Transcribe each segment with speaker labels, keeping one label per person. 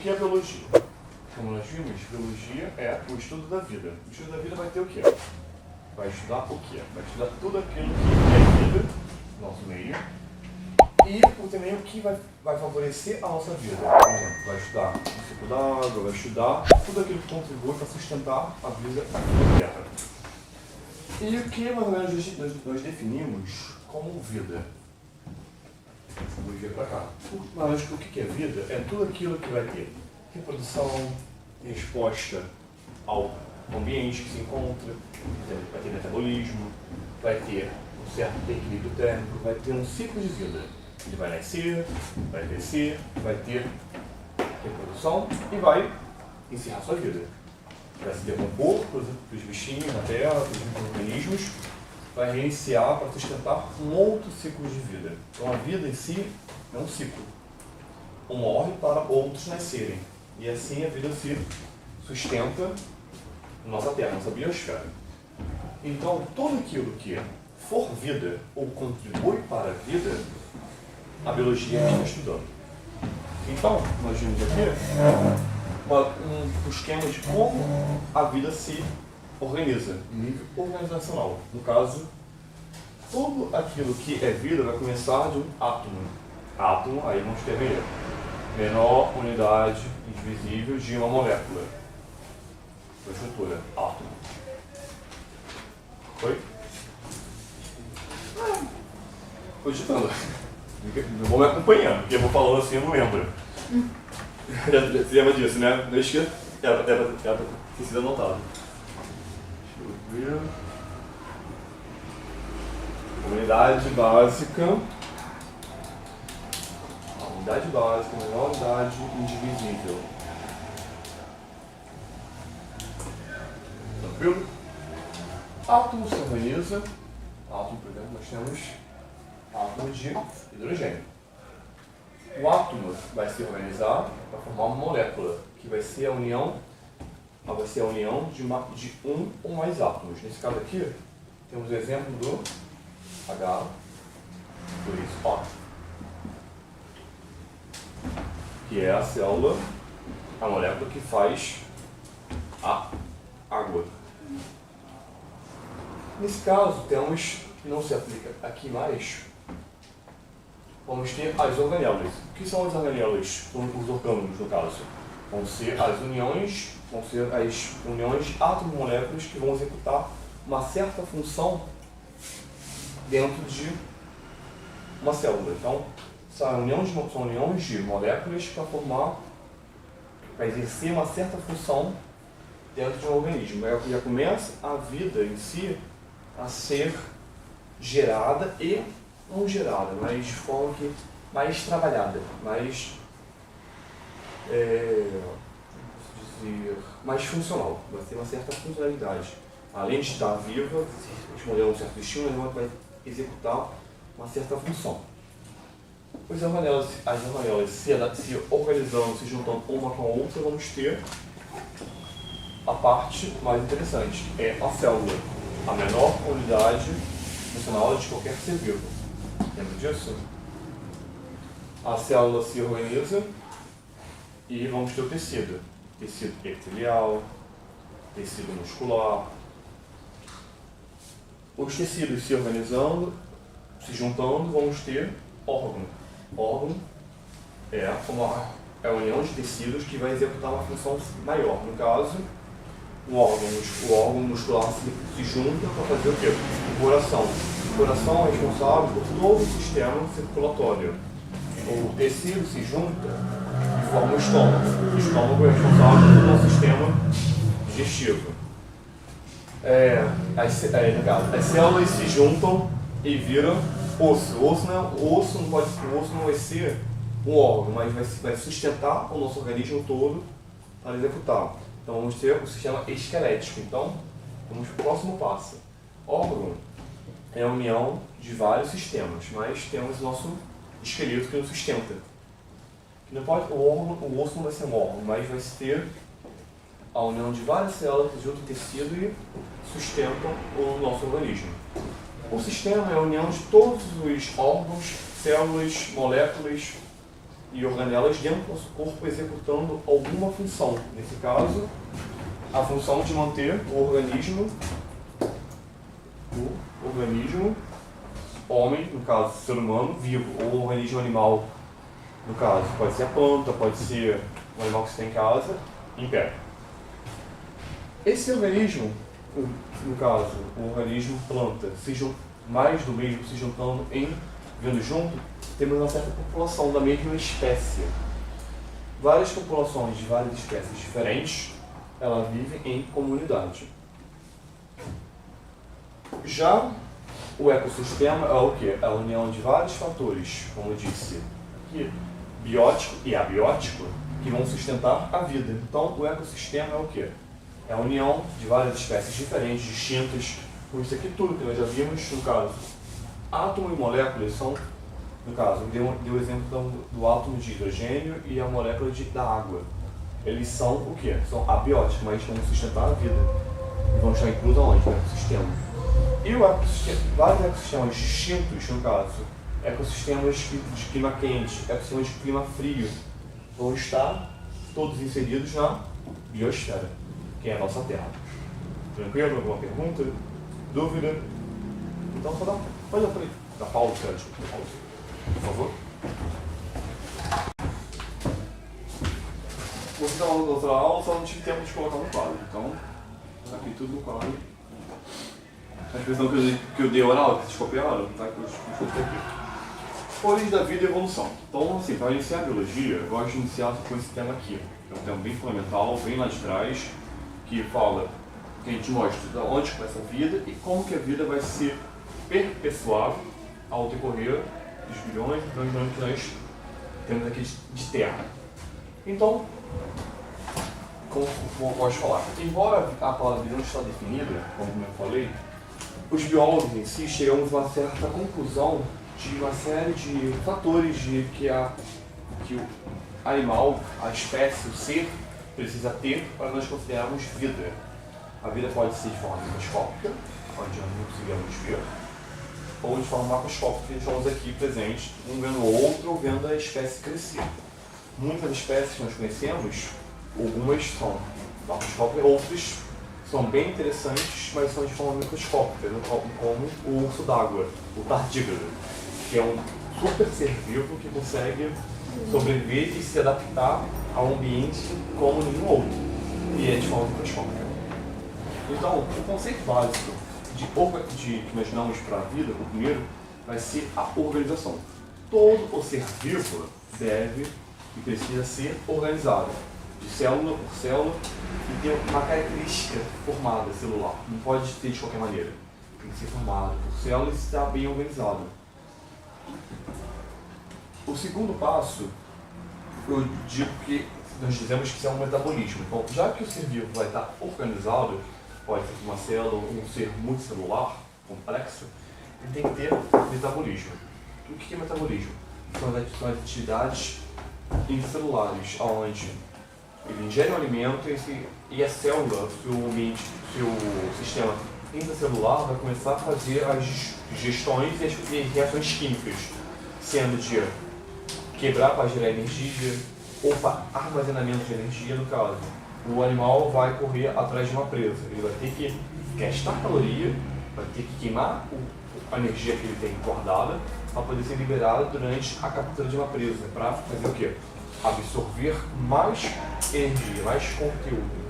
Speaker 1: que é biologia? Como nós vimos, biologia é o estudo da vida. O estudo da vida vai ter o quê? Vai estudar o quê? Vai estudar tudo aquilo que é vida, nosso meio, e também o que vai favorecer a nossa vida. Por exemplo, vai estudar o ciclo da água, vai estudar tudo aquilo que contribui para sustentar a vida aqui na Terra. E o que mais ou menos nós definimos como vida? Vou vir para cá. Mas o que é vida? É tudo aquilo que vai ter reprodução, resposta ao ambiente que se encontra, vai ter metabolismo, vai ter um certo equilíbrio térmico, vai ter um ciclo de vida. Ele vai nascer, vai crescer, vai ter reprodução e vai encerrar sua vida. Vai se decompor para os bichinhos na terra, para os micro-organismos, vai reiniciar para sustentar um outro ciclo de vida. Então a vida em si é um ciclo. Um morre para outros nascerem. E assim a vida se sustenta na nossa terra, na nossa biosfera. Então tudo aquilo que for vida ou contribui para a vida, a biologia está estudando. Então, nós vimos aqui um esquema de como a vida se organiza, em nível organizacional. No caso, tudo aquilo que é vida vai começar de um átomo. Átomo, aí vamos ter menor unidade indivisível de uma molécula. Sua estrutura, átomo. Foi? Estou digitando. Não vou me acompanhando, porque eu vou falando assim, eu não lembro. Você lembra disso, né? Na esquerda, era ter sido anotado. Deixa eu ver. Unidade básica. Unidade básica, menor unidade indivisível. Tranquilo? Átomo se organiza. Átomo, por exemplo, nós temos átomo de hidrogênio. O átomo vai se organizar para formar uma molécula, que vai ser a união de um ou mais átomos. Nesse caso aqui, temos o exemplo do H, por isso, O, que é a célula, a molécula que faz a água. Nesse caso, temos, que não se aplica aqui mais, vamos ter as organelas. O que são as organelas? São os orgânulos, no caso. Vão ser as uniões de átomos e moléculas que vão executar uma certa função dentro de uma célula. Então, são uniões de moléculas para exercer uma certa função dentro de um organismo. Aí já começa a vida em si a ser gerada e não gerada, mas de forma que mais trabalhada, mais funcional, vai ter uma certa funcionalidade. Além de estar viva, responder a um certo estímulo, ela vai executar uma certa função. As organelas se organizando, se juntando uma com a outra, vamos ter a parte mais interessante, é a célula, a menor unidade funcional de qualquer ser vivo. Lembra disso? A célula se organiza e vamos ter o tecido. Tecido epitelial, tecido muscular. Os tecidos se organizando, se juntando, vamos ter órgão. Órgão é a união de tecidos que vai executar uma função maior. No caso, o órgão muscular se junta para fazer o quê? O coração. O coração é responsável por todo o sistema circulatório. O tecido se junta e forma o estômago. O estômago é responsável por todo o sistema digestivo. As células se juntam e viram osso. O osso não vai ser um órgão, mas vai sustentar o nosso organismo todo para executar. Então vamos ter o sistema esquelético. Então, vamos para o próximo passo. Órgão é a união de vários sistemas, mas temos o nosso esqueleto que nos sustenta. O osso não vai ser um órgão, mas vai ter a união de várias células que juntam tecido e sustentam o nosso organismo. O sistema é a união de todos os órgãos, células, moléculas e organelas dentro do nosso corpo executando alguma função. Nesse caso, a função de manter o organismo, homem, no caso, ser humano, vivo, ou o organismo animal, no caso, pode ser a planta, pode ser o animal que você tem em casa, em pé. Esse organismo, no caso, o organismo planta, sejam mais do mesmo, se juntando vendo junto, temos uma certa população da mesma espécie. Várias populações de várias espécies diferentes, elas vivem em comunidade. Já o ecossistema é o quê? É a união de vários fatores, como eu disse, biótico e abiótico, que vão sustentar a vida. Então, o ecossistema é o quê? É a união de várias espécies diferentes, distintas, com isso aqui tudo que nós já vimos, no caso. Átomo e moléculas são, no caso, deu o exemplo do átomo de hidrogênio e a molécula da água. Eles são o quê? São abióticos, mas vão sustentar a vida. E vão estar inclusos aonde? No ecossistema. E o ecossistema, vários ecossistemas distintos, no caso, ecossistemas de clima quente, ecossistemas de clima frio, vão estar todos inseridos na biosfera, que é a nossa Terra. Tranquilo? Alguma pergunta? Dúvida? Então só pode dar pausa, por favor. Vou dar uma outra aula, só não tive tempo de colocar no quadro, então tá aqui tudo no quadro. A expressão que eu dei oral, que vocês copiaram, tá aqui, aqui. Origem da vida e evolução. Então, assim, para iniciar a biologia, eu gosto de iniciar com esse tema aqui. É um tema bem fundamental, bem lá de trás, que fala, que a gente mostra de onde começa a vida e como que a vida vai ser perpetuada ao decorrer dos bilhões e bilhões de anos que nós temos aqui de Terra. Então, como eu gosto de falar, embora a palavra vida não está definida, como eu falei, os biólogos em si chegamos a uma certa conclusão de uma série de fatores que o animal, a espécie, o ser, precisa ter para nós considerarmos vida. A vida pode ser de forma microscópica, onde nós não conseguimos ver, ou de forma macroscópica, que estamos aqui presentes, um vendo o outro, ou vendo a espécie crescer. Muitas espécies que nós conhecemos, algumas são macroscópicas, outras são bem interessantes, mas são de forma microscópica, como o urso d'água, o tardígrado, que é um super ser vivo que consegue sobreviver e se adaptar ao ambiente como nenhum outro, e é de forma microscópica. Então, o conceito básico que nós damos para a vida, o primeiro, vai ser a organização. Todo o ser vivo deve e precisa ser organizado, de célula por célula, e ter uma característica formada celular. Não pode ser de qualquer maneira. Tem que ser formado por célula e estar bem organizado. O segundo passo, eu digo que nós dizemos que isso é um metabolismo. Então, já que o ser vivo vai estar organizado, pode ser uma célula ou um ser multicelular, complexo, ele tem que ter metabolismo. O que é metabolismo? São as atividades intracelulares, onde ele ingere um alimento e a célula, seu sistema intracelular, vai começar a fazer as digestões e as reações químicas, sendo de quebrar para gerar energia ou para armazenamento de energia, no caso. O animal vai correr atrás de uma presa, ele vai ter que gastar caloria, vai ter que queimar a energia que ele tem guardada para poder ser liberada durante a captura de uma presa, para fazer o quê? Absorver mais energia, mais conteúdo.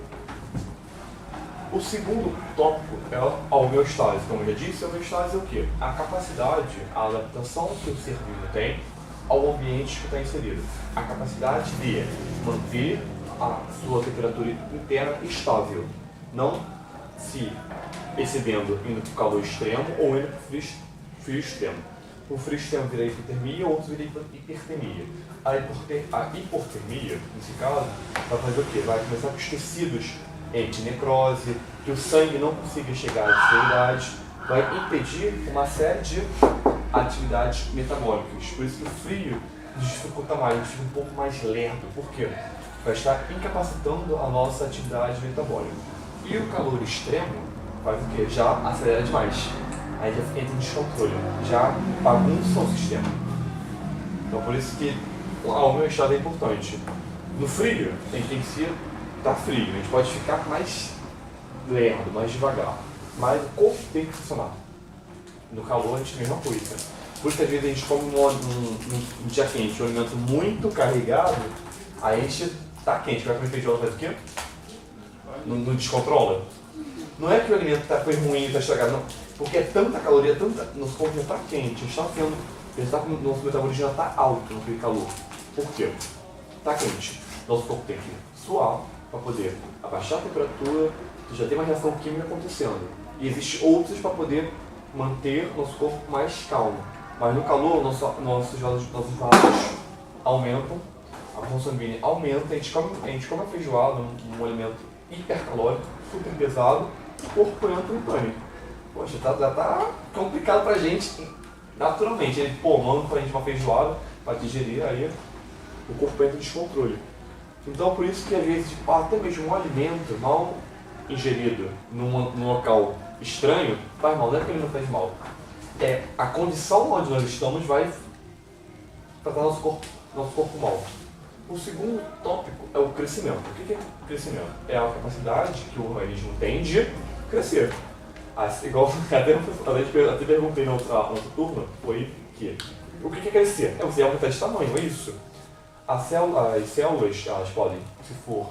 Speaker 1: O segundo tópico é a homeostase. Como eu já disse, a homeostase é o quê? A capacidade, a adaptação que o ser vivo tem ao ambiente que está inserido. A capacidade de manter a sua temperatura interna estável, não se excedendo, indo para o calor extremo ou indo para o frio extremo. O frio extremo vira hipotermia, ou outro vira hipertermia. A hipotermia, nesse caso, vai fazer o quê? Vai começar com os tecidos de necrose, que o sangue não consiga chegar à extremidade, vai impedir uma série de atividades metabólicas. Por isso que o frio dificulta mais, a gente fica um pouco mais lerdo. Por quê? Vai estar incapacitando a nossa atividade metabólica. E o calor extremo faz o quê? Já acelera demais. Aí já entra em descontrole, já bagunça o sistema. Então por isso que a homeostase é importante. No frio, a gente tem que estar frio, a gente pode ficar mais lerdo, mais devagar, mas o corpo tem que funcionar. No calor a gente tem a mesma coisa. Por isso que às vezes a gente come um dia quente, um alimento muito carregado, aí a gente tá quente, vai comer feijoada, faz o quê? Não descontrola. Não é que o alimento foi ruim, está estragado, não. Porque é tanta caloria, nosso corpo já está quente, nosso metabolismo já está alto naquele calor. Por quê? Está quente. Nosso corpo tem que suar para poder abaixar a temperatura, já tem uma reação química acontecendo. E existem outros para poder manter nosso corpo mais calmo. Mas no calor, nossos vasos aumentam, a pressão sanguínea aumenta, a gente come a feijoada, um alimento hipercalórico, super pesado, o corpo entra em pânico. Poxa, já tá complicado pra gente naturalmente. Ele, manda pra gente uma feijoada pra digerir, aí o corpo entra em descontrole. Então por isso que às vezes até mesmo um alimento mal ingerido num local estranho faz mal, não é que ele não faz mal. É a condição onde nós estamos vai tratar nosso corpo mal. O segundo tópico é o crescimento. O que é crescimento? É a capacidade que o organismo tem de crescer. Igual até perguntei na outra turma, foi que o que é crescer? É você aumentar de tamanho, é isso. As células, elas podem, se for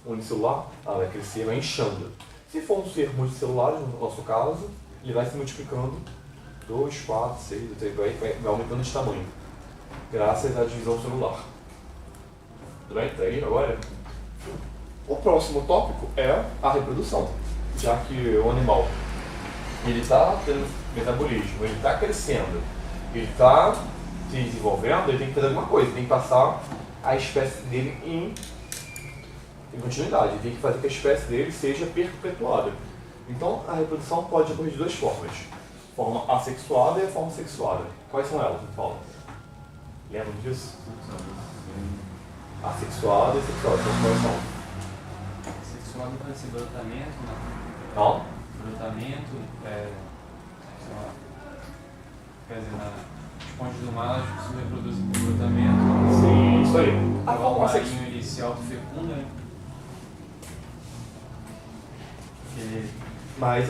Speaker 1: unicelular, ela vai crescer, vai inchando. Se for um ser multicelular, no nosso caso, ele vai se multiplicando 2, 4, 6, vai aumentando de tamanho, graças à divisão celular. Tudo bem? Tá aí agora? O próximo tópico é a reprodução, já que o animal ele está tendo metabolismo, ele está crescendo, ele está se desenvolvendo, ele tem que fazer alguma coisa, ele tem que passar a espécie dele em continuidade, ele tem que fazer que a espécie dele seja perpetuada. Então a reprodução pode ocorrer de duas formas, forma assexuada e a forma sexuada. Quais são elas, Paulo? Lembram disso? Assexuada e sexuada, então quais são?
Speaker 2: Sexuada pode ser brotamento, né?
Speaker 1: Não?
Speaker 2: Brotamento, quer dizer, na esponja do mágico se reproduz por brotamento.
Speaker 1: Sim, isso aí.
Speaker 2: O cavalo marinho ele se autofecunda, né?
Speaker 1: Mas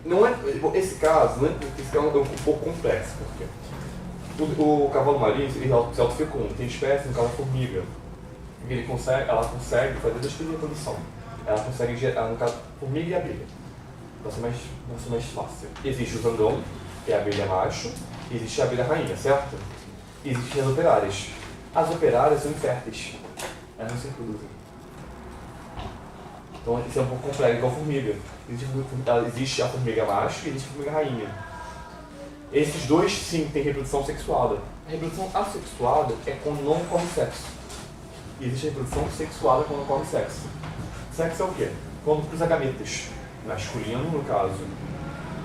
Speaker 1: não é, esse caso é um pouco complexo, porque o cavalo marinho ele se autofecunda, tem espécies, no caso a formiga, ela consegue fazer duas tipos de reprodução. Ela consegue gerar, no caso, formiga e abelha. Vai ser mais fácil. Existe o zangão, que é a abelha macho, e existe a abelha rainha, certo? E existem as operárias. As operárias são inférteis, elas não se reproduzem. Então isso é um pouco complexo, igual a formiga. Existe a formiga macho e existe a formiga rainha. Esses dois, sim, têm reprodução sexuada. A reprodução assexuada é quando não ocorre sexo. E existe a reprodução sexuada quando ocorre sexo. Sexo é o quê? Quando cruza gametas. Masculino, no caso,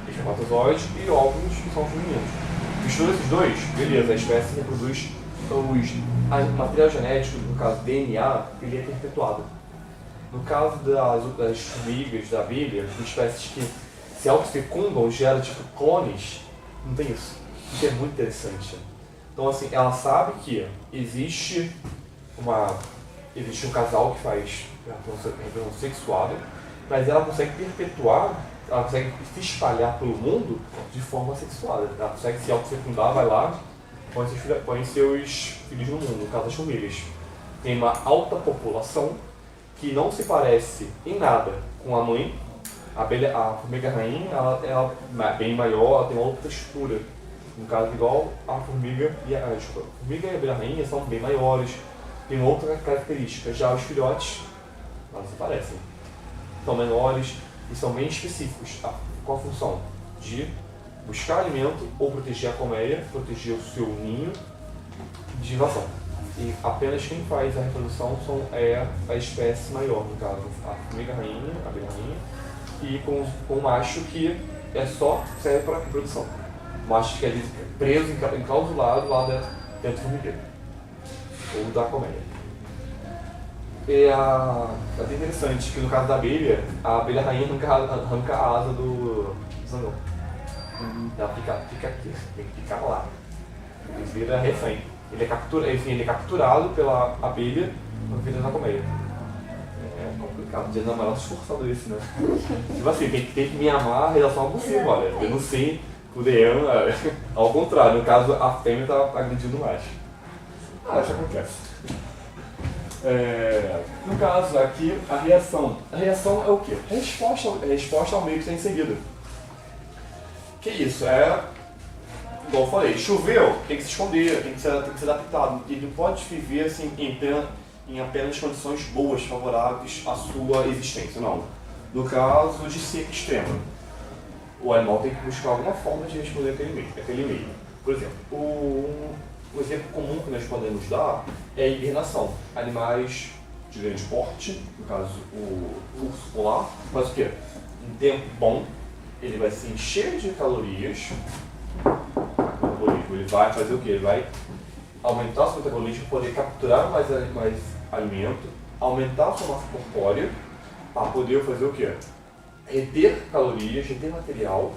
Speaker 1: espermatozoide, e óvulos, que são femininos. Mistura esses dois, beleza, a espécie reproduz o material genético, no caso DNA, ele é perpetuado. No caso das formigas, da abelha, espécies que se autofecundam, geram tipo clones, não tem isso. Isso é muito interessante. Então assim, ela sabe que existe um casal que faz reprodução sexuada, mas ela consegue perpetuar, ela consegue se espalhar pelo mundo de forma sexuada. Ela consegue se autofecundar, vai lá, põe seus filhos no mundo, no caso das formigas. Tem uma alta população que não se parece em nada com a mãe. A formiga rainha ela é bem maior, ela tem uma outra textura. No caso, igual a formiga e a abelha rainha são bem maiores, tem uma outra característica. Já os filhotes não se parecem. São menores e são bem específicos. Qual a função? De buscar alimento ou proteger a colmeia, proteger o seu ninho de invasão. E apenas quem faz a reprodução é a espécie maior, no caso, a formiga rainha, a abelha rainha, e com o macho que serve para reprodução. O macho que é preso, enclausulado lá dentro do formigueiro, ou da colmeia. É até interessante que no caso da abelha, a abelha rainha arranca a asa do zangão. Ela fica aqui, tem que ficar lá. Ele vira refém. ele é capturado pela abelha no vidro da colmeia. É complicado, dia do namorado esforçado isso, né? Tipo assim, tem que me amar a relação abusiva, olha. Eu não sei, o Leão, ao contrário, no caso a fêmea tá agredindo mais. Isso acontece. No caso aqui, a reação. A reação é o quê? Resposta ao meio que está inserido. Que isso? Igual eu falei, choveu, tem que se esconder, tem que ser adaptado. Ele não pode viver assim, em apenas condições boas, favoráveis à sua existência, não. No caso de seca extrema, o animal tem que buscar alguma forma de responder aquele meio. Por exemplo, um exemplo comum que nós podemos dar é a hibernação. Animais de grande porte, no caso o urso polar, faz o quê? Em tempo bom, ele vai se encher de calorias. Ele vai fazer o quê? Ele vai aumentar seu metabolismo, poder capturar mais alimento, aumentar a sua massa corpórea, para poder fazer o quê? Reter calorias, reter material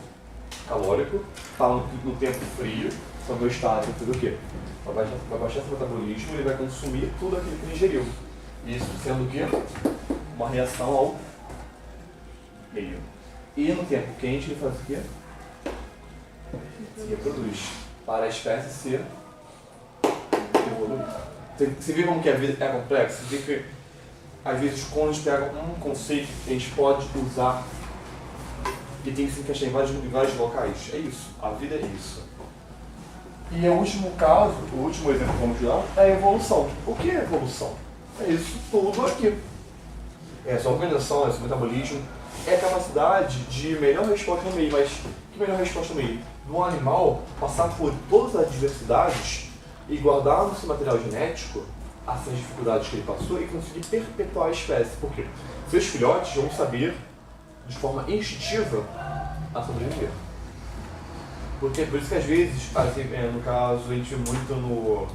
Speaker 1: calórico, para no tempo frio, são dois estados, fazer o quê? Vai baixar seu metabolismo, ele vai consumir tudo aquilo que ele ingeriu. Isso sendo o quê? Uma reação ao meio. E no tempo quente ele faz o quê? Se reproduz. Para a espécie ser evoluir. Você vê como que a vida é complexa? Você vê que, às vezes, quando a gente pega um conceito que a gente pode usar e tem que se encaixar em vários locais. É isso. A vida é isso. E o último caso, o último exemplo que vamos dar é a evolução. O que é evolução? É isso tudo aqui. É essa organização, esse metabolismo, é a capacidade de melhor resposta no meio. Mas que melhor resposta no meio? Do animal passar por todas as adversidades e guardar no seu material genético essas dificuldades que ele passou e conseguir perpetuar a espécie. Por quê? Seus filhotes vão saber, de forma instintiva, a sobreviver. Porque, por isso que às vezes, no caso, a gente vê muito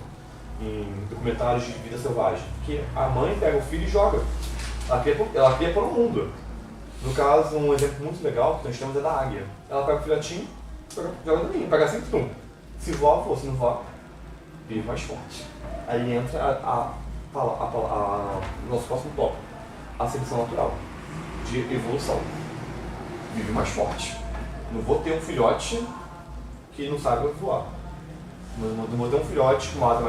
Speaker 1: em documentários de vida selvagem, que a mãe pega o filho e joga. Ela cria para o mundo. No caso, um exemplo muito legal que nós temos é da águia. Ela pega o filhotinho, joga no ninho, pega assim, tum. Se voar, se não voar, vive mais forte. Aí entra o nosso próximo tópico, a seleção natural, de evolução. Vive mais forte. Não vou ter um filhote que não sabe voar. Não vou ter um filhote com uma asa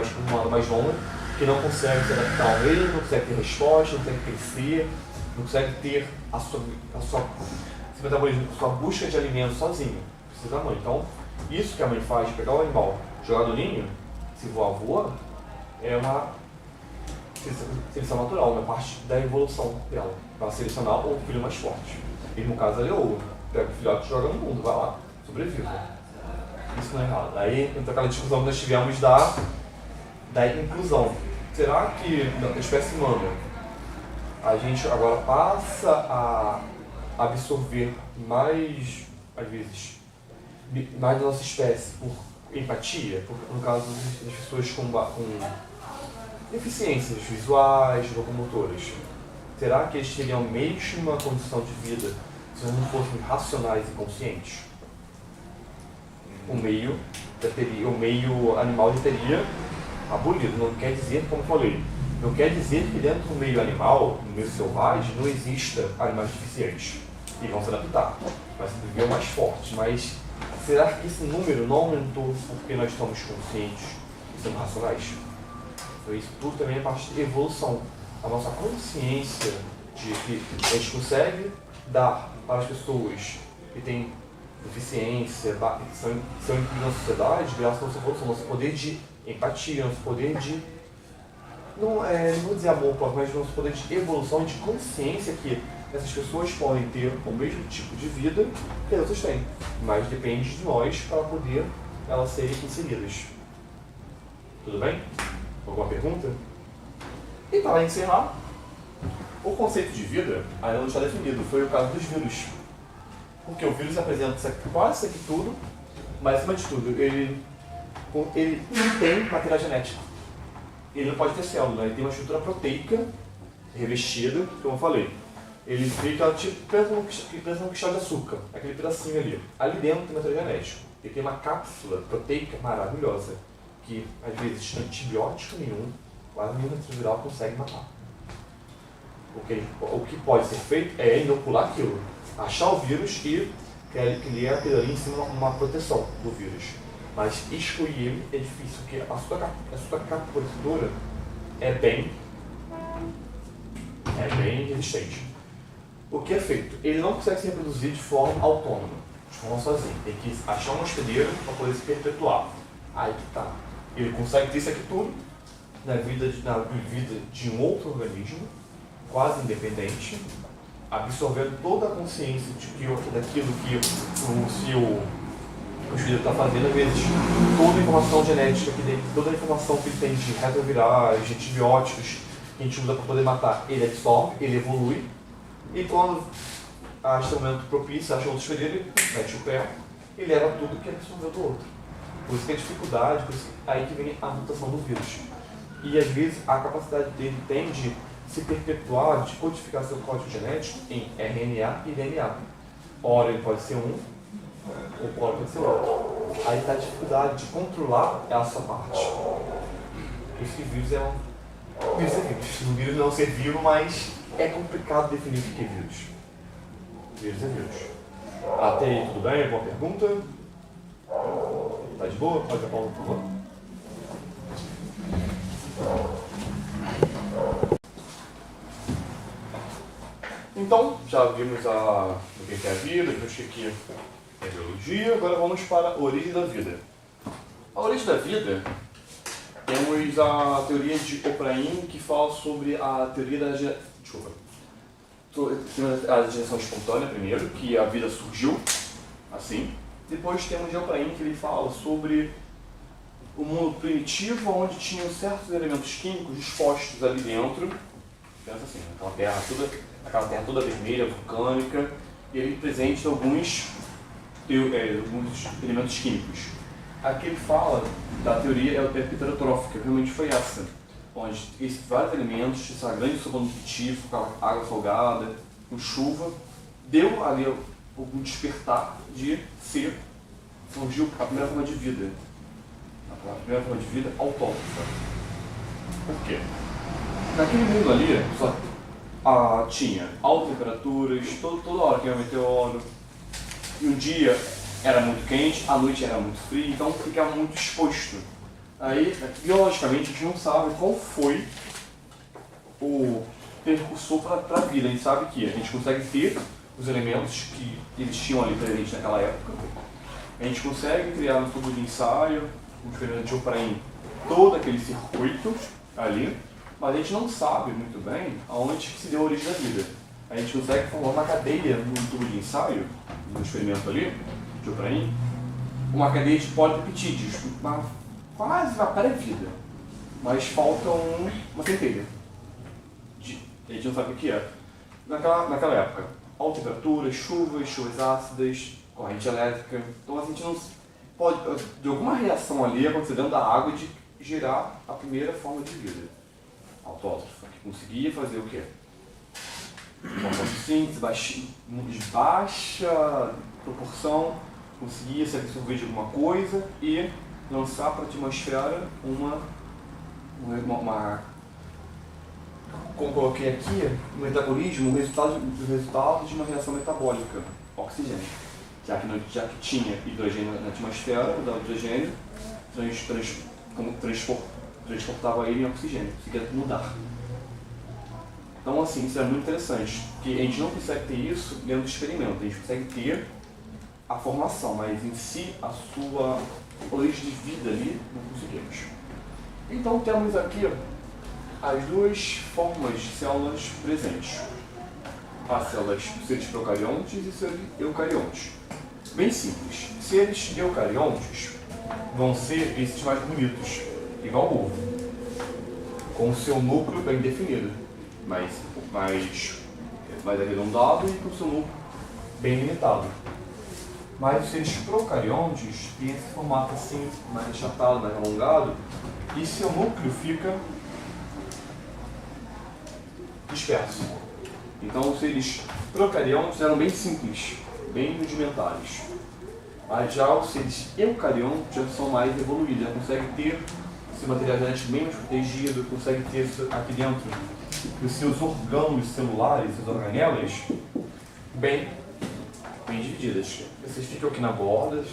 Speaker 1: mais longa, que não consegue se adaptar ao meio, não consegue ter resposta, não consegue crescer, não consegue ter a sua busca de alimento sozinho. Precisa da mãe. Então, isso que a mãe faz, de pegar o animal, jogar no ninho, se voar, voa, é uma seleção natural, uma parte da evolução dela, para selecionar o filho mais forte. E no caso a leoa, pega o filhote e joga no mundo, vai lá, sobreviva. Isso não é errado. Aí entra aquela discussão que nós tivemos da inclusão. Será que na espécie humana a gente agora passa a absorver mais, às vezes, mais da nossa espécie por empatia? No caso das pessoas com deficiências visuais, locomotoras. Será que eles teriam a mesma condição de vida se não fossem racionais e conscientes? O meio animal já teria abolido. Não quer dizer, como eu falei, não quer dizer que dentro do meio animal, no meio selvagem, não exista animais deficientes. E vão se adaptar, vai se viver mais forte. Mas será que esse número não aumentou porque nós estamos conscientes e somos racionais? Então isso tudo também é parte de evolução. A nossa consciência de que a gente consegue dar para as pessoas que têm deficiência, que são incluídas na sociedade, graças à nossa evolução, nosso poder de empatia, nosso poder de, não vou dizer amor próprio, mas nosso poder de evolução, de consciência que essas pessoas podem ter o mesmo tipo de vida que as outras têm, mas depende de nós para poder elas serem inseridas. Tudo bem? Alguma pergunta? E para encerrar, o conceito de vida ainda não está definido, foi o caso dos vírus. Porque o vírus apresenta quase isso aqui tudo, mas acima de tudo, ele não tem material genético. Ele não pode ter célula, ele tem uma estrutura proteica revestida, como eu falei. Ele fica tipo, pensa num cristal de açúcar, aquele pedacinho ali. Ali dentro tem material genético. Ele tem uma cápsula proteica maravilhosa. que, às vezes, antibiótico nenhum, quase nenhum retroviral consegue matar. O que pode ser feito é inocular aquilo, achar o vírus e criar aquilo ali em cima uma proteção do vírus. Mas excluir ele é difícil, porque a sua capa protetora é bem resistente. O que é feito? Ele não consegue se reproduzir de forma autônoma, de forma sozinho. Tem que achar um hospedeiro para poder se perpetuar. Aí que tá. Ele consegue ter isso aqui tudo na vida de um outro organismo, quase independente, absorvendo toda a consciência daquilo que o seu hospedeiro está fazendo, às vezes toda a informação genética que dele, toda a informação que ele tem de retrovirais, de antibióticos que a gente usa para poder matar, ele absorve, ele evolui, e quando acha o momento propício, acha outro hospedeiro, ele mete o pé e leva tudo que absorveu do outro. Por isso que a dificuldade, por isso que aí que vem a mutação do vírus. E às vezes a capacidade dele tem de se perpetuar, de codificar seu código genético em RNA e DNA. Ora ele pode ser um, ou ora pode ser outro. Aí está a dificuldade de controlar essa parte. Por isso que vírus é um vírus. O vírus não é um ser vivo, mas é complicado definir o que é vírus. Vírus é vírus. Até aí tudo bem? Alguma pergunta? Tá de boa? Pode apagar, por favor. Então, já vimos o que é a vida, vimos o que é biologia, agora vamos para a origem da vida. A origem da vida, temos a teoria de Opraim, que fala sobre a teoria da geração espontânea primeiro, que a vida surgiu assim. Depois temos de Opraim, que ele fala sobre o mundo primitivo, onde tinham certos elementos químicos dispostos ali dentro. Pensa assim, aquela terra toda vermelha, vulcânica, e ele presente alguns elementos químicos. Aqui ele fala da teoria heterotrófica, realmente foi essa, onde esses vários elementos, essa grande sopa nutritiva, com água salgada, com chuva, deu ali o despertar de surgiu a primeira forma de vida. A primeira forma de vida autótrofa. Por quê? Naquele mundo ali, só tinha altas temperaturas, toda hora que ia um meteoro, e um dia era muito quente, a noite era muito fria, então ficava muito exposto. Aí, biologicamente, a gente não sabe qual foi o percursor para a vida. A gente sabe que a gente consegue ter os elementos que eles tinham ali presentes naquela época. A gente consegue criar no tubo de ensaio, um experimento de Opraim, todo aquele circuito ali, mas a gente não sabe muito bem aonde se deu a origem da vida. A gente consegue formar uma cadeia no tubo de ensaio, no experimento ali, de Opraim, uma cadeia de polipeptídeos, quase uma pré-vida, mas falta uma centelha. A gente não sabe o que é. Naquela época, alta temperatura, chuvas ácidas, corrente elétrica, então a gente não pode, de alguma reação ali acontecer dentro da água de gerar a primeira forma de vida autótrofa, que conseguia fazer o quê? Uma fotossíntese de baixa proporção, conseguia se absorver de alguma coisa e lançar para a atmosfera como coloquei aqui, no metabolismo, o resultado de uma reação metabólica, oxigênio. Já que tinha hidrogênio na atmosfera, o hidrogênio transportava ele em oxigênio, conseguia mudar. Então, assim, isso é muito interessante, porque a gente não consegue ter isso dentro do experimento, a gente consegue ter a formação, mas em si, a sua origem de vida ali, não conseguimos. Então, temos aqui as duas formas de células presentes. As células seres procariontes e seres eucariontes. Bem simples. Seres eucariontes vão ser esses mais bonitos, igual o ovo, com o seu núcleo bem definido, mais arredondado e com o seu núcleo bem limitado. Mas os seres procariontes têm esse formato assim, mais achatado, mais alongado, e seu núcleo fica disperso. Então os seres procariontes eram bem simples, bem rudimentares. Mas já os seres eucariontes já são mais evoluídos, já conseguem ter esse material genético bem mais protegido, conseguem ter isso aqui dentro os seus orgânulos celulares, suas organelas, bem divididas. Vocês ficam aqui na borda,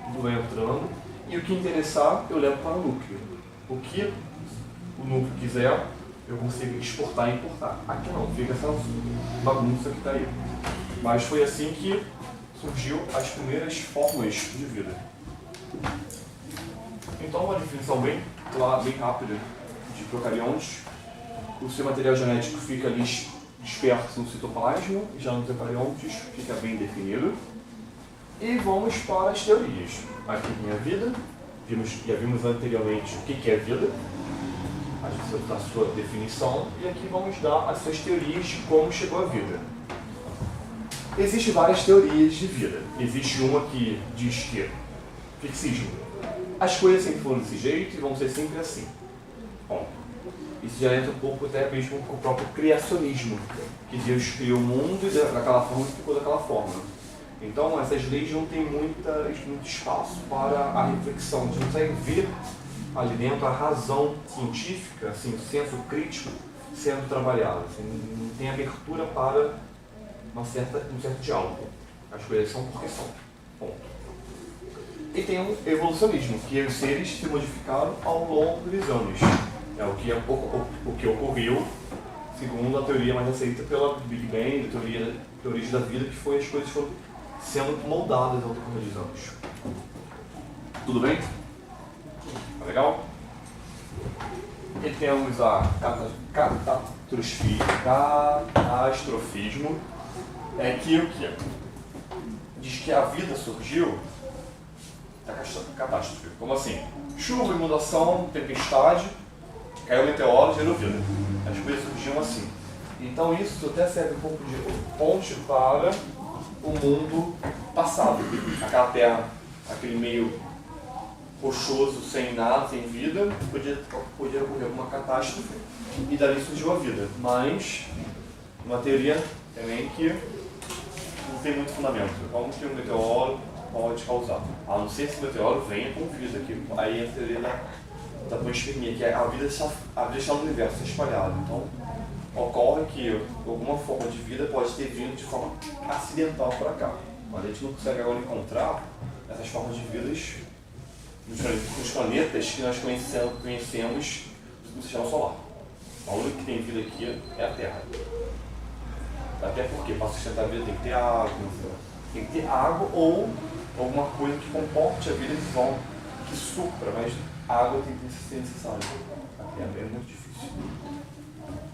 Speaker 1: tudo vai entrando, e o que interessar eu levo para o núcleo. O que o núcleo quiser, eu consigo exportar e importar. Aqui não, fica essa bagunça que está aí. Mas foi assim que surgiu as primeiras formas de vida. Então, uma definição bem clara, bem rápida de procariontes. O seu material genético fica ali disperso no citoplasma, já nos eucariontes fica bem definido. E vamos para as teorias. Aqui vem a vida, já vimos anteriormente o que é vida, a sua definição, e aqui vamos dar as suas teorias de como chegou a vida. Existem várias teorias de vida. Existe uma que diz que, fixismo, as coisas sempre foram desse jeito e vão ser sempre assim. Bom, isso já entra um pouco até mesmo com o próprio criacionismo, que Deus criou o mundo e daquela forma ficou daquela forma. Então essas leis não têm muito espaço para a reflexão. A gente não consegue ver ali dentro a razão científica, assim, o senso crítico sendo trabalhado. Assim, não tem abertura para um certo diálogo. As coisas são porque são. Ponto. E tem um evolucionismo, que os seres se modificaram ao longo dos anos. É o que ocorreu, segundo a teoria mais aceita pela Big Bang, a teoria da vida, que foi as coisas foram sendo moldadas ao decorrer dos anos. Tudo bem? Tá legal? E temos a catastrofismo, que o que? Diz que a vida surgiu da catástrofe. Como assim? Chuva, inundação, tempestade, caiu um meteoro, gerou vida. As coisas surgiam assim. Então isso até serve um pouco de ponte para o mundo passado. Aquela terra, aquele meio rochoso, sem nada, sem vida, podia ocorrer alguma catástrofe e dali surgiu a vida. Mas uma teoria também que não tem muito fundamento. Como que um meteoro pode causar? A não ser se o meteoro venha com vida, que aí a teoria da panspermia, que é a vida está no universo, está espalhada. Então, ocorre que alguma forma de vida pode ter vindo de forma acidental para cá. Mas a gente não consegue agora encontrar essas formas de vidas nos planetas que nós conhecemos no sistema solar. A única que tem vida aqui é a Terra. Até porque para sustentar a vida tem que ter água, ou alguma coisa que comporte a vida que supra, mas a água tem que ser necessária. A Terra é muito difícil.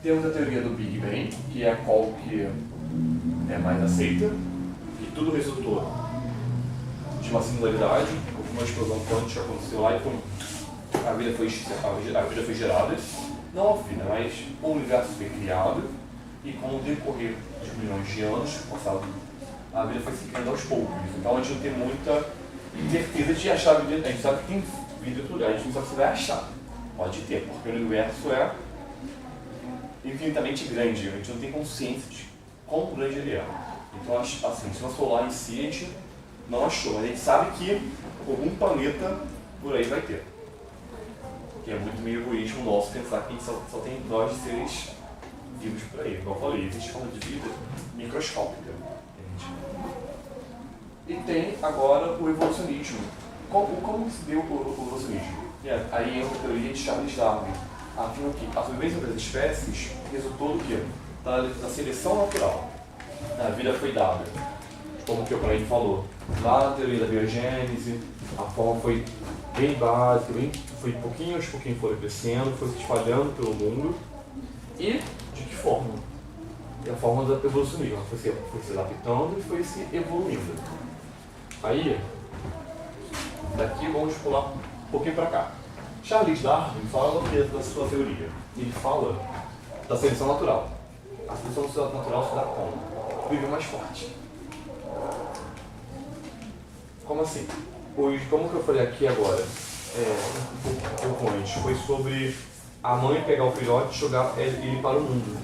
Speaker 1: Temos a teoria do Big Bang, que é a qual que é mais aceita, que tudo resultou de uma singularidade, uma explosão quântica aconteceu lá e a vida foi gerada. Não a vida, mas o universo foi criado e com o decorrer de milhões de anos, passado, a vida foi se criando aos poucos. Então a gente não tem muita certeza de achar a vida. A gente sabe que tem vida em outro lugar, a gente não sabe se vai achar. Pode ter, porque o universo é infinitamente grande, a gente não tem consciência de quão grande ele é. Então, assim, o sistema solar em si a gente não achou, mas a gente sabe que algum planeta por aí vai ter. Que é muito meio egoísmo nosso pensar que a gente só tem nós seres vivos por aí. Igual eu falei, existe forma de vida microscópica. E tem agora o evolucionismo. Como se deu o evolucionismo? Aí entra a teoria de Charles Darwin. Afirma que a sobrevivência das espécies resultou do quê? Da seleção natural. A vida foi dada, como que o Praim falou. Lá na teoria da biogênese, a forma foi bem básica, foi pouquinho aos pouquinho foi crescendo, foi se espalhando pelo mundo. E de que forma? A forma da evolucionismo. Ela foi se adaptando e foi se evoluindo. Aí, daqui vamos pular um pouquinho para cá. Charles Darwin fala o que da sua teoria? Ele fala da seleção natural. A seleção natural se dá como? Vive mais forte. Como assim? Pois, como que eu falei aqui agora, um pouco antes, foi sobre a mãe pegar o filhote e jogar ele para o mundo.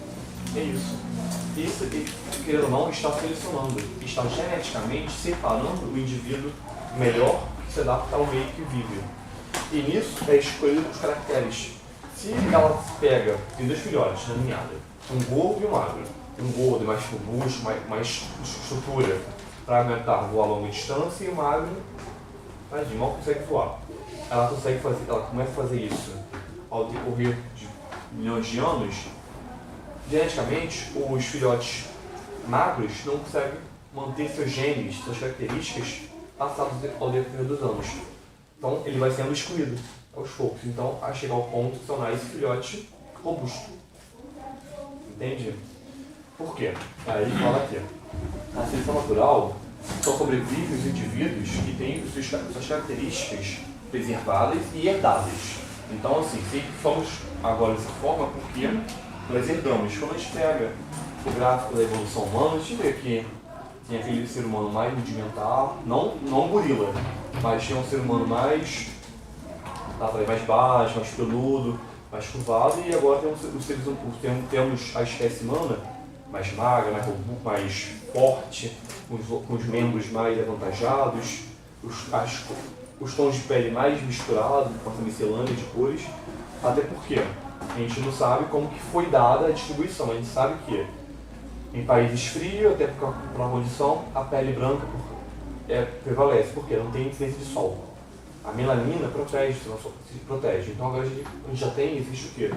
Speaker 1: É isso. Isso, querendo ou não, está selecionando, está geneticamente separando o indivíduo melhor que se adapta ao meio que vive. E nisso é escolhido os caracteres. Se ela pega, tem 2 filhotes na ninhada, um gordo e um magro. Um gordo mais robusto, mais estrutura para aguentar voar a longa distância, e o magro, tadinho, mal consegue voar. Ela começa a fazer isso ao decorrer de milhões de anos. Geneticamente, os filhotes magros não conseguem manter seus genes, suas características passados ao decorrer dos anos. Então, ele vai sendo excluído aos poucos. Então, a chegar ao ponto de tornar esse filhote robusto. Entende? Por quê? Aí ele fala aqui. Na seleção natural, só sobrevivem os indivíduos que têm suas características preservadas e herdadas. Então, assim, se somos agora dessa forma, porque nós herdamos. Quando a gente pega o gráfico da evolução humana, a gente vê que tem aquele ser humano mais rudimentar, não um gorila, mas tinha um ser humano mais baixo, mais peludo, mais curvado, e agora temos a espécie humana mais magra, mais robusta, mais forte, com os membros mais avantajados, os tons de pele mais misturados, com essa miscelânea de cores, até porque a gente não sabe como que foi dada a distribuição. A gente sabe que em países frios, até por uma condição, a pele branca prevalece, porque não tem incidência de sol. A melanina se protege. Então agora a gente já existe o quê?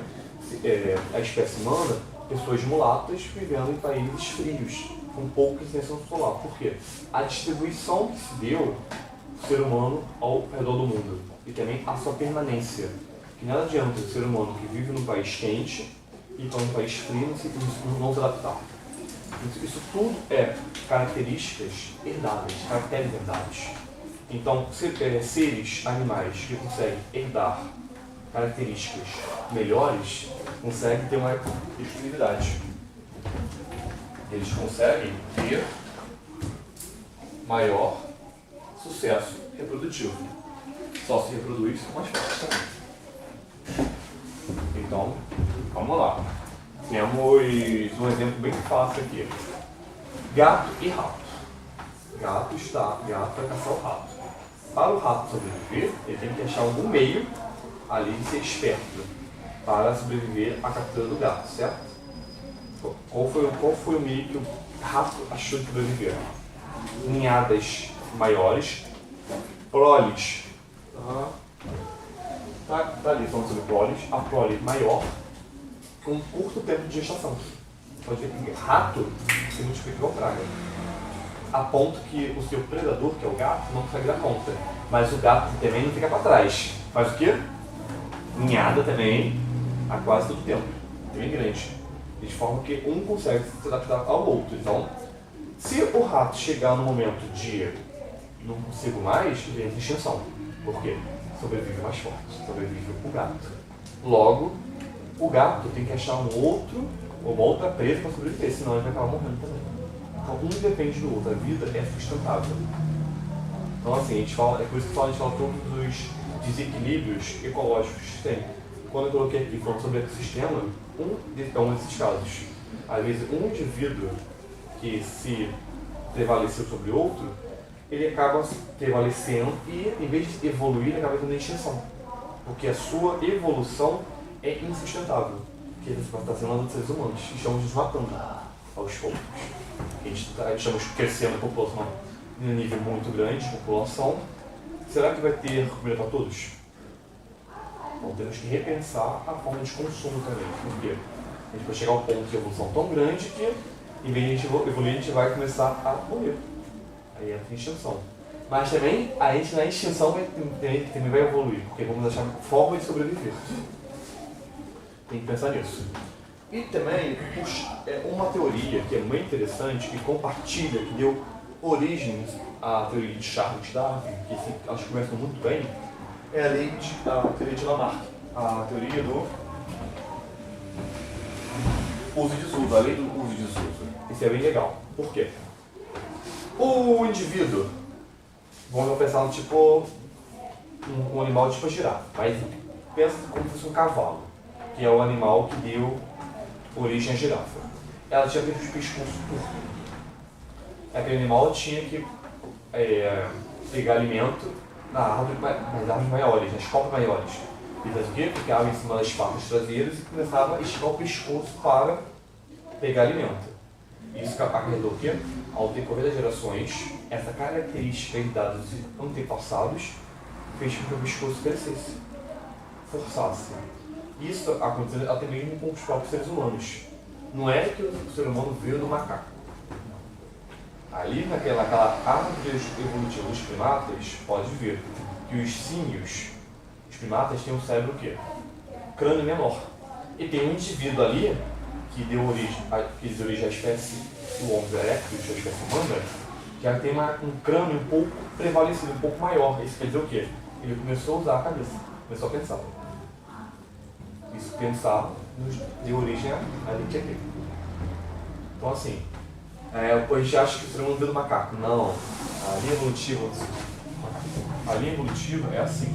Speaker 1: A espécie humana, pessoas mulatas vivendo em países frios, com pouca incidência solar. Por quê? A distribuição que se deu do ser humano ao redor do mundo. E também a sua permanência. Que nada adianta o ser humano que vive num país quente e para um país frio não se adaptar. Isso tudo é características herdadas, caracteres herdados. Então, seres, animais que conseguem herdar características melhores, conseguem ter uma exclusividade. Eles conseguem ter maior sucesso reprodutivo. Só se reproduz com mais forte também. Então, vamos lá. Temos um exemplo bem fácil aqui. Gato e rato. Gato vai caçar o rato. Para o rato sobreviver, ele tem que achar algum meio ali de ser esperto para sobreviver à captura do gato, certo? Qual foi o meio que o rato achou de sobreviver? Ninhadas maiores, proles. Tá ali falando sobre proles. A prole maior, com um curto tempo de gestação. Pode ver que rato se multiplica igual praga. A ponto que o seu predador, que é o gato, não consegue dar conta. Mas o gato também não fica para trás. Faz o quê? Ninhada também, a quase todo tempo. Bem grande. De forma que um consegue se adaptar ao outro. Então, se o rato chegar no momento de não consigo mais, vem a extinção. Por quê? Sobrevive mais forte. Sobrevive o gato. Logo, o gato tem que achar uma outra presa para sobreviver, senão ele vai acabar morrendo também. Então, um depende do outro. A vida é sustentável. Então, assim, é por isso que a gente fala todos os desequilíbrios ecológicos que tem. Quando eu coloquei aqui falando sobre ecossistema, é um desses casos. Às vezes, um indivíduo que se prevaleceu sobre outro, ele acaba prevalecendo e, em vez de evoluir, ele acaba tendo extinção. Porque a sua evolução é insustentável. Que está sendo dos seres humanos. Estamos nos matando aos poucos. Estamos crescendo a população em um nível muito grande de população. Será que vai ter comida para todos? Então temos que repensar a forma de consumo também. Por quê? A gente vai chegar a um ponto de evolução tão grande que, em vez de a gente evoluir, a gente vai começar a morrer. Aí entra em extinção. Mas também, a gente na extinção também vai evoluir, porque vamos achar forma de sobreviver. Tem que pensar nisso. E também, uma teoria que é muito interessante, que compartilha, que deu origem à teoria de Charles Darwin, que acho que começa muito bem, é a teoria de Lamarck, a teoria do uso e desuso, a lei do uso e desuso. Isso é bem legal. Por quê? O indivíduo, vamos pensar no tipo, um animal tipo a girafa, mas pensa como se fosse um cavalo, que é o animal que deu origem à girafa. Ela tinha aquele pescoço curto. Aquele animal tinha que pegar alimento na árvore, nas árvores maiores, nas copas maiores. E faz o quê? Ficava em cima das patas traseiras e começava a esticar o pescoço para pegar alimento. Isso acarretou o quê? Ao decorrer das gerações, essa característica herdada dos antepassados fez com que o pescoço crescesse, forçasse. Isso aconteceu até mesmo com os próprios seres humanos. Não é que o ser humano veio do macaco. Ali, naquela árvore evolutiva dos primatas, pode ver que os símios, os primatas, têm um cérebro o quê? Crânio menor. E tem um indivíduo ali que deu origem à espécie do Homo erectus, a espécie humana, que já tem um crânio um pouco prevalecido, um pouco maior. Isso quer dizer o quê? Ele começou a usar a cabeça, começou a pensar. Isso pensar deu origem à LQT. Então assim, a gente acha que o ser humano veio do macaco. Não. A linha evolutiva é assim.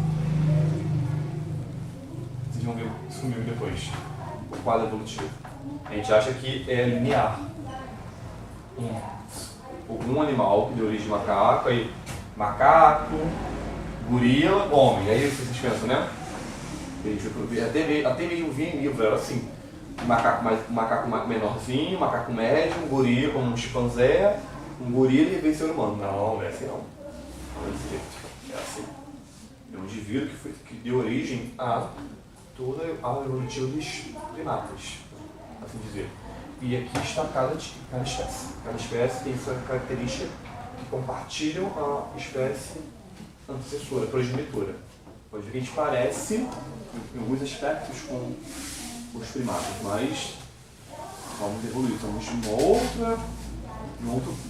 Speaker 1: Vocês vão ver isso comigo depois. O quadro evolutivo. A gente acha que é linear. Um animal que deu origem de macaco, aí macaco, gorila, homem. Aí vocês pensam, né? Até meio vi em livro, era assim. Um macaco menorzinho, um macaco médio, um gorila, como um chimpanzé, um gorila e veio ser humano. Não, não é assim não. Não é desse jeito. É assim. É um indivíduo que deu origem a toda a evolutiva dos primatas, assim dizer. E aqui está cada espécie. Cada espécie tem sua característica que compartilham a espécie antecessora, progenitora. Pode ver que a gente parece, em alguns aspectos, com os primatas, mas vamos evoluir. Somos de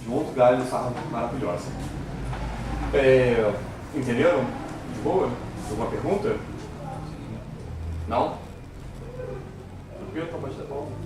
Speaker 1: um outro galho dessa árvore maravilhosa. Entenderam? De boa? Alguma pergunta? Não? Tranquilo? Então pode dar pausa.